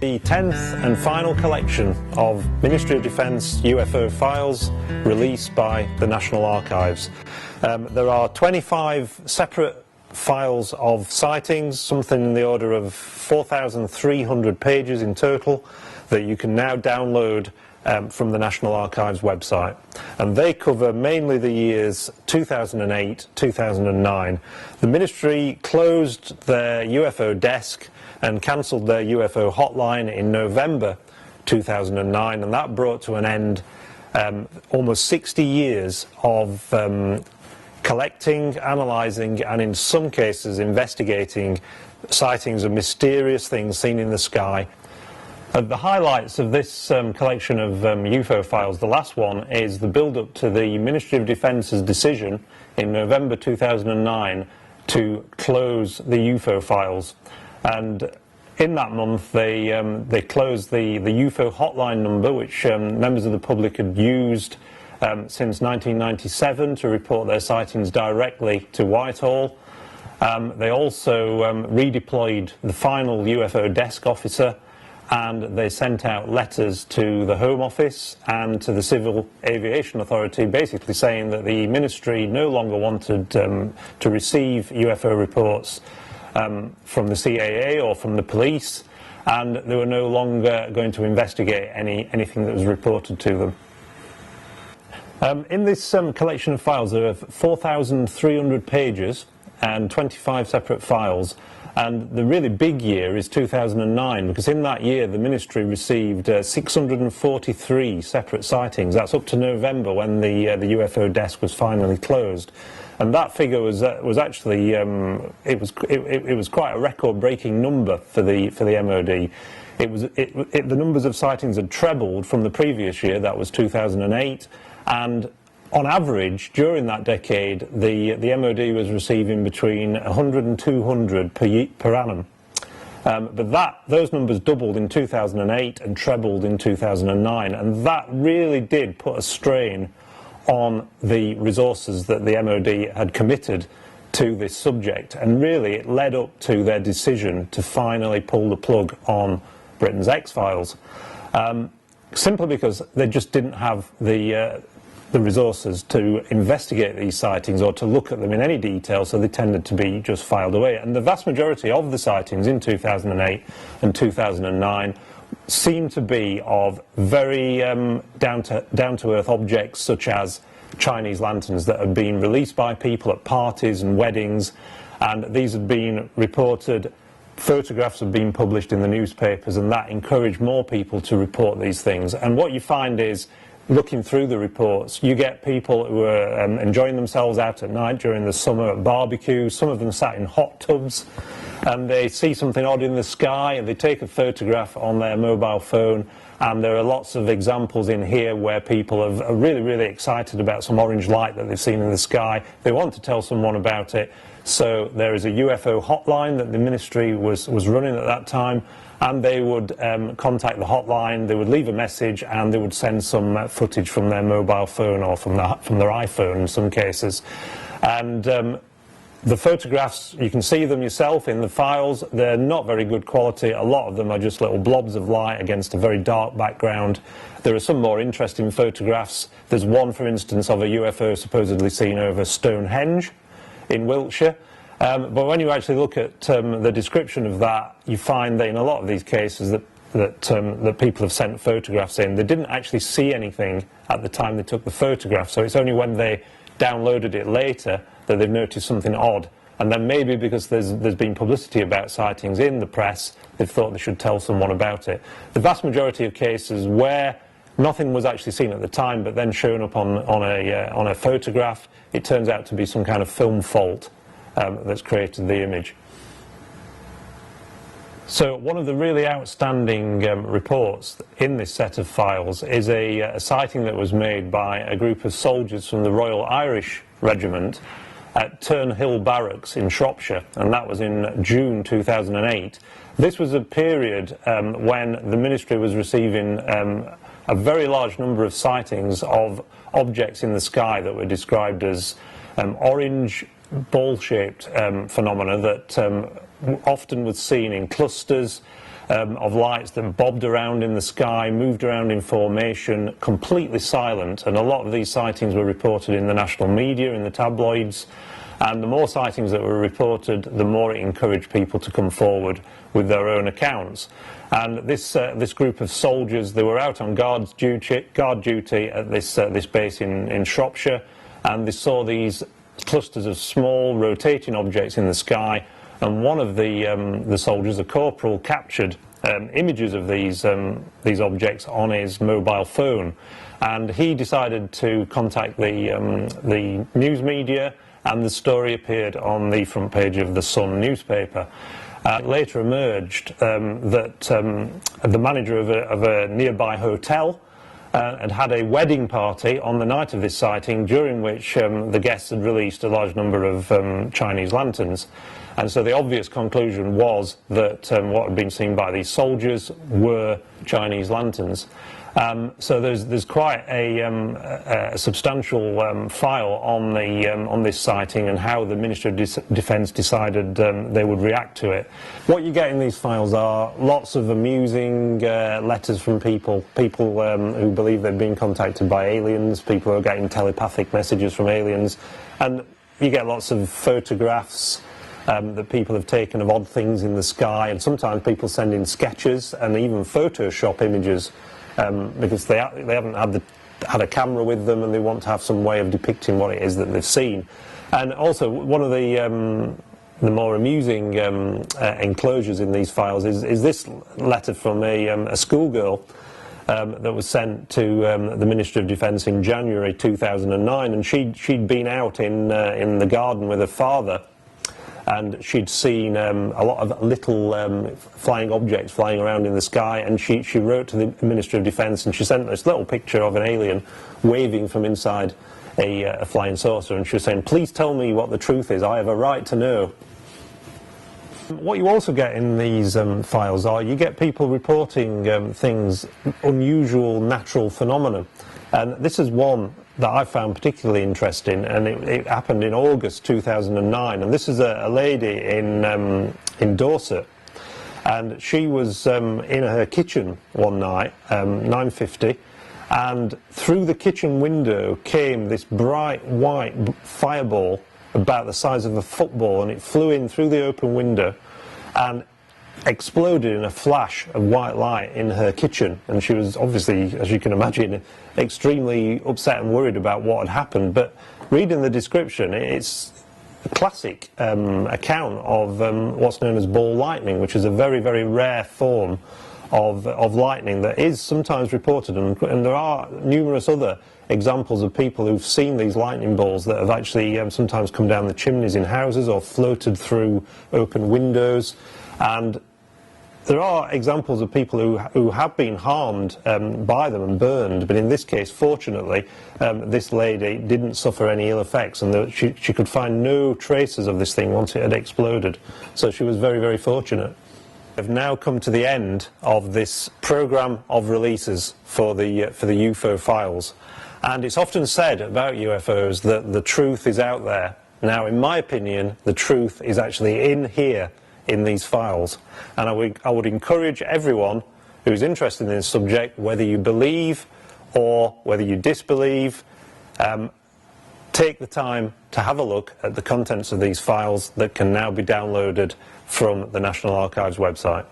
The 10th and final collection of Ministry of Defence UFO files released by the National Archives. There are 25 separate files of sightings, something in the order of 4,300 pages in total, that you can now download from the National Archives website. And they cover mainly the years 2008, 2009. The Ministry closed their UFO desk and cancelled their UFO hotline in November 2009, and that brought to an end almost 60 years of collecting, analysing, and in some cases investigating sightings of mysterious things seen in the sky. The highlights of this collection of UFO files, the last one, is the build-up to the Ministry of Defence's decision in November 2009 to close the UFO files. And in that month they closed the UFO hotline number, which members of the public had used since 1997 to report their sightings directly to Whitehall. They also redeployed the final UFO desk officer, and they sent out letters to the Home Office and to the Civil Aviation Authority, basically saying that the Ministry no longer wanted to receive UFO reports from the CAA or from the police, and they were no longer going to investigate anything that was reported to them. In this collection of files, there are 4,300 pages and 25 separate files. And the really big year is 2009, because in that year the Ministry received 643 separate sightings. That's up to November, when the UFO desk was finally closed. And that figure was actually it was quite a record-breaking number for the MOD. The numbers of sightings had trebled from the previous year, that was 2008, and on average, during that decade, the MOD was receiving between 100 and 200 per annum. But those numbers doubled in 2008 and trebled in 2009, and that really did put a strain on the resources that the MOD had committed to this subject, and really it led up to their decision to finally pull the plug on Britain's X-Files, simply because they just didn't have the resources to investigate these sightings or to look at them in any detail, so they tended to be just filed away. And the vast majority of the sightings in 2008 and 2009 seem to be of very down-to-earth objects, such as Chinese lanterns that have been released by people at parties and weddings, and these have been reported. Photographs have been published in the newspapers, and that encouraged more people to report these things. And what you find is, looking through the reports, you get people who are enjoying themselves out at night during the summer at barbecues. Some of them sat in hot tubs, and they see something odd in the sky, and they take a photograph on their mobile phone. And there are lots of examples in here where people are really, really excited about some orange light that they've seen in the sky. They want to tell someone about it. So there is a UFO hotline that the Ministry was running at that time, and they would contact the hotline, they would leave a message, and they would send some footage from their mobile phone or from their iPhone in some cases. And the photographs, you can see them yourself in the files. They're not very good quality. A lot of them are just little blobs of light against a very dark background. There are some more interesting photographs. There's one, for instance, of a UFO supposedly seen over Stonehenge in Wiltshire. But when you actually look at the description of that, you find that in a lot of these cases that people have sent photographs in, they didn't actually see anything at the time they took the photograph. So it's only when they downloaded it later that they've noticed something odd. And then maybe because there's been publicity about sightings in the press, they've thought they should tell someone about it. The vast majority of cases where nothing was actually seen at the time, but then shown up on a photograph, it turns out to be some kind of film fault that's created the image. So one of the really outstanding reports in this set of files is a sighting that was made by a group of soldiers from the Royal Irish Regiment at Turnhill Barracks in Shropshire, and that was in June 2008. This was a period when the Ministry was receiving a very large number of sightings of objects in the sky that were described as orange ball-shaped phenomena that often was seen in clusters, of lights that bobbed around in the sky, moved around in formation, completely silent. And a lot of these sightings were reported in the national media, in the tabloids. And the more sightings that were reported, the more it encouraged people to come forward with their own accounts. And this group of soldiers, they were out on guard duty at this base in Shropshire, and they saw these clusters of small rotating objects in the sky. And one of the soldiers, a corporal, captured images of these objects on his mobile phone, and he decided to contact the news media, and the story appeared on the front page of the Sun newspaper. It later emerged that the manager of a nearby hotel had a wedding party on the night of this sighting, during which the guests had released a large number of Chinese lanterns. And so the obvious conclusion was that what had been seen by these soldiers were Chinese lanterns. So there's quite a substantial file on this sighting and how the Ministry of Defence decided they would react to it. What you get in these files are lots of amusing letters from people who believe they've been contacted by aliens, people who are getting telepathic messages from aliens, and you get lots of photographs that people have taken of odd things in the sky, and sometimes people send in sketches and even Photoshop images. Because they haven't had a camera with them, and they want to have some way of depicting what it is that they've seen. And also, one of the more amusing enclosures in these files is this letter from a schoolgirl that was sent to the Ministry of Defence in January 2009, and she'd been out in the garden with her father, and she'd seen a lot of little flying objects flying around in the sky, and she wrote to the Ministry of Defence, and she sent this little picture of an alien waving from inside a flying saucer, and she was saying, "Please tell me what the truth is, I have a right to know." What you also get in these files are, you get people reporting things, unusual natural phenomena, and this is one that I found particularly interesting, and it happened in August 2009, and this is a lady in Dorset, and she was in her kitchen one night, 9:50, and through the kitchen window came this bright white fireball about the size of a football, and it flew in through the open window and exploded in a flash of white light in her kitchen. And she was obviously, as you can imagine, extremely upset and worried about what had happened. But reading the description, it's a classic account of what's known as ball lightning, which is a very, very rare form of lightning that is sometimes reported, and there are numerous other examples of people who've seen these lightning balls that have actually sometimes come down the chimneys in houses or floated through open windows. And there are examples of people who have been harmed by them and burned, but in this case, fortunately, this lady didn't suffer any ill effects, and she could find no traces of this thing once it had exploded. So she was very, very fortunate. We've now come to the end of this programme of releases for the UFO files, and it's often said about UFOs that the truth is out there. Now, in my opinion, the truth is actually in here, in these files, and I would encourage everyone who's interested in this subject, whether you believe or whether you disbelieve, take the time to have a look at the contents of these files that can now be downloaded from the National Archives website.